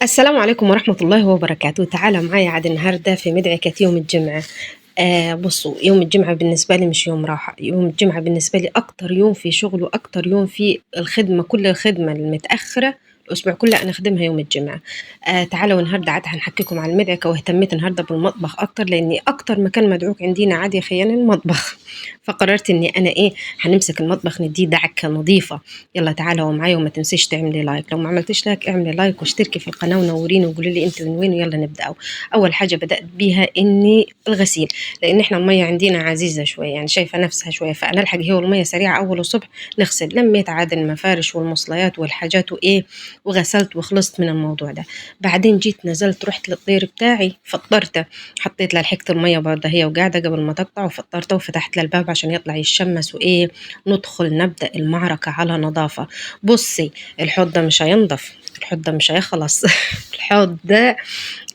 السلام عليكم ورحمة الله وبركاته. تعالوا معايا عاد النهاردة في مدعكة يوم الجمعة. بصوا، يوم الجمعة بالنسبة لي مش يوم راحة، يوم الجمعة بالنسبة لي أكتر يوم في شغل وأكتر يوم في الخدمة، كل الخدمة المتأخرة الأسبوع كله أنا أخدمها يوم الجمعة. تعالوا النهاردة عاد هنحكيكم على المدعكة، واهتميت النهاردة بالمطبخ أكتر لأني أكتر مكان مدعوك عندنا عاد يا خيان المطبخ. فقررت إني أنا هنمسك المطبخ نديه دعكة نظيفة. يلا تعالوا معايا، وما تنسيش تعملي لايك، لو ما عملتيش لايك اعملي لايك واشتركي في القناة ونوريني وقولي لي انت من وين، ويلا نبدأ. أول حاجة بدأت بيها إني الغسيل، لان احنا الميه عندنا عزيزه شويه، يعني شايفه نفسها شويه، فانا الحق هي الميه سريعه اول الصبح نغسل. لميت عاد المفارش والمصليات والحاجات وغسلت وخلصت من الموضوع ده. بعدين جيت نزلت رحت للطير بتاعي فطرته، حطيت له لحقت الميه برضه هي وقاعده قبل ما تقطع، وفطرته وفتحت له الباب عشان يطلع يتشمس ندخل نبدأ المعركة على نظافة. بصي، الحوض ده مش هينضف، الحوض ده مش هيخلص الحوض ده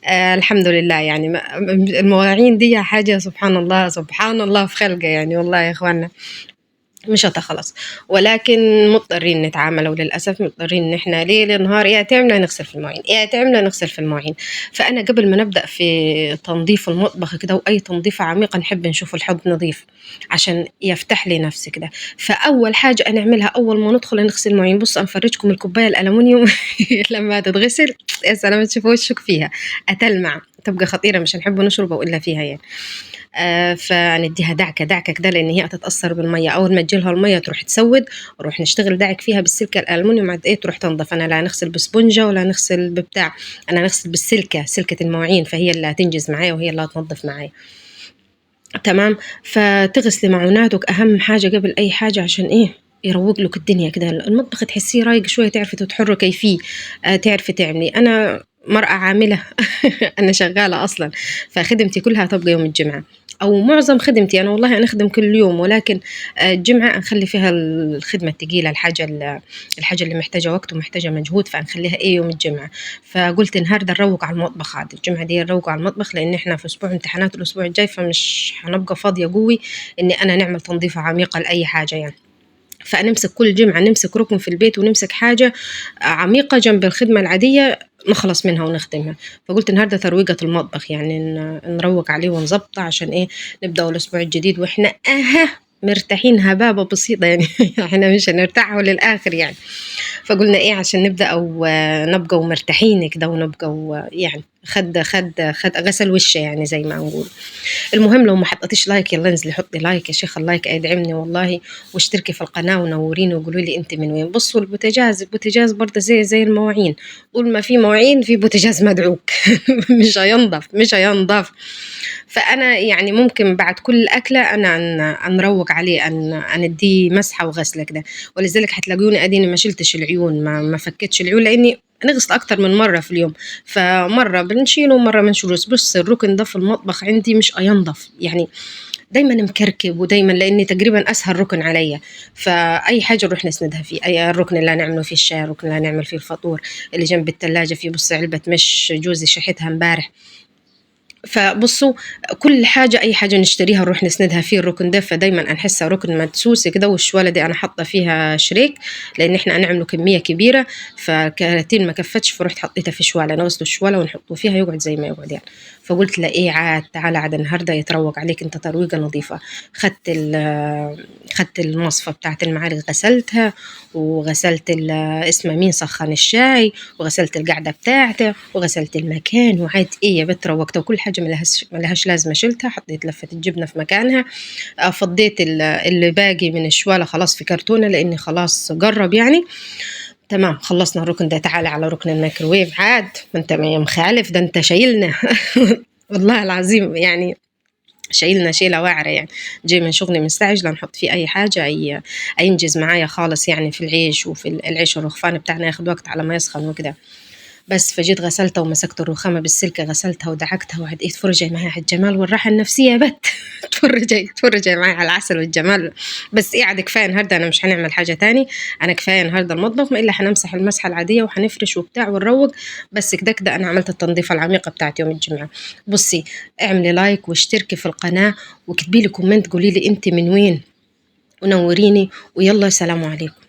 الحمد لله، يعني المواعين دي حاجة سبحان الله سبحان الله في خلقه، يعني والله يا اخوانا مش هتخلص، ولكن مضطرين نتعامل، وللأسف مضطرين إن إحنا ليل نهار يا تعمل نغسل في المواعين يا تعمل نغسل في المواعين. فأنا قبل ما نبدأ في تنظيف المطبخ كده وأي تنظيفة عميقة نحب نشوف الحوض نظيف عشان يفتح لي نفسي كده. فأول حاجة أنا أعملها أول ما ندخل نغسل المواعين، بص أنفرجكم الكوباية الألمنيوم لما تتغسل يا سلام تشوفوا وشك فيها أتلمع، تبقى خطيرة، مش هنحب نشربه إلا فيها يعني. فنديها دعكة دعكة كده لأن هي هتتأثر بالمية، أول ما تجيلها المية تروح تسود، نروح نشتغل دعك فيها بالسلكة الألمونيوم عاد تروح تنظف. أنا لا نغسل بسبونجة ولا نغسل ببتاع، أنا نغسل بالسلكة، سلكة المواعين، فهي اللي هتنجز معايا وهي اللي هتنظف معايا. تمام. فتغسلي معوناتك أهم حاجة قبل أي حاجة، عشان يروق لك الدنيا كده، المطبخ تحسيه رايق شوية، تعرفي تتحركي فيه. تعرفي تعملي. أنا مرأة عاملة أنا شغالة أصلا، فخدمتي كلها تبقى يوم الجمعة، أو معظم خدمتي أنا، والله أنا أخدم كل يوم، ولكن الجمعة نخلي فيها الخدمة التقيلة، الحاجة اللي محتاجة وقت ومحتاجة مجهود، فنخليها يوم الجمعة. فقلت النهاردة نروق على المطبخ، عاد الجمعة دي نروق على المطبخ لأن إحنا في أسبوع امتحانات الأسبوع الجاي، فمش هنبقى فاضية قوي إني أنا نعمل تنظيفة عميقة لأي حاجة يعني. فنمسك كل جمعة نمسك ركن في البيت ونمسك حاجة عميقة جنب الخدمة العادية نخلص منها ونخدمها. فقلت النهاردة ترويقة المطبخ، يعني نروق عليه ونظبطه عشان نبدأ الأسبوع الجديد وإحنا مرتاحين هبابة بسيطة يعني احنا مش هنرتاحوا للآخر يعني. فقلنا عشان نبدأ أو نبقى مرتاحين كده، ونبقى يعني خد غسل وشه يعني زي ما نقول. المهم لو ما حطيتيش لايك يلا انزلي حطي لايك يا شيخ، اللايك يدعمني والله، واشتركي في القناة ونوريني وقولوا لي انت من وين. بصوا البوتاجاز برضه زي المواعين، طول ما في مواعين في بوتاجاز مدعوك مش هينضف. فانا يعني ممكن بعد كل اكله انا نروق عليه، ان اديه مسحه وغسله كده. ولذلك هتلاقوني اديني ما شلتش العيون، ما فكتش العيون، لاني نغسل اكتر من مره في اليوم، فمره بنشيله ومره بنشيله. بص الركن ده في المطبخ عندي مش اينضف يعني، دايما مكركب، ودايما لاني تقريبا اسهل ركن عليا، فاي حاجه نروح نسندها فيه. اي الركن اللي هنعمله فيه الشاي، الركن اللي هنعمل فيه الفطور، اللي جنب التلاجة فيه بص علبه مش جوزي شحتها امبارح. فبصوا كل حاجة أي حاجة نشتريها نروح نسندها فيه الركن ده، فدايما أنحسها ركن مدسوس كده. والشوالة دي أنا حاطة فيها شريك لأن إحنا هنعمله كمية كبيرة، فكراتين ما كفتش، فرحت حطيتها في شوالة، نغسل الشوالة ونحطه فيها يقعد زي ما يقعد يعني. فقلت له عاد تعالى عاد النهاردة يتروق عليك أنت ترويقة نظيفة. خدت المصفى بتاعت المعالق غسلتها، وغسلت اسمه مين سخن الشاي، وغسلت القعدة بتاعته، وغسلت المكان، وعاد يا بت روقته، وكل حاجة ملهاش لازمة شلتها، حطيت لفة الجبنة في مكانها. فضيت اللي باقي من الشوالة خلاص في كرتونة لأني خلاص قرب يعني. تمام خلصنا الركن ده. تعالى على ركن الميكروويف عاد، ما انت مخالف، ده انت شايلنا والله العظيم يعني شايلنا شيلة واعرة يعني. جاي من شغلي مستعجلة نحط فيه أي حاجة ينجز معايا خالص يعني، في العيش، وفي العيش الرخفان بتاعنا ياخد وقت على ما يسخن وكده. بس فجيت غسلتها ومسكت الرخامة بالسلكة غسلتها ودعكتها، وعد تفرجي معايا على الجمال والراحة النفسية بت تفرجي معايا على العسل والجمال. بس عاد كفاية النهاردة، أنا مش هنعمل حاجة تاني، أنا كفاية النهاردة المطبخ، ما إلا هنمسح المسحة العادية وهنفرش وبتاع ونروق. بس كده أنا عملت التنظيفة العميقة بتاعت يوم الجمعة. بصي اعملي لايك واشتركي في القناة وكتبي لي كومنت قولي لي أنت من وين ونوريني، ويلا سلام عليكم.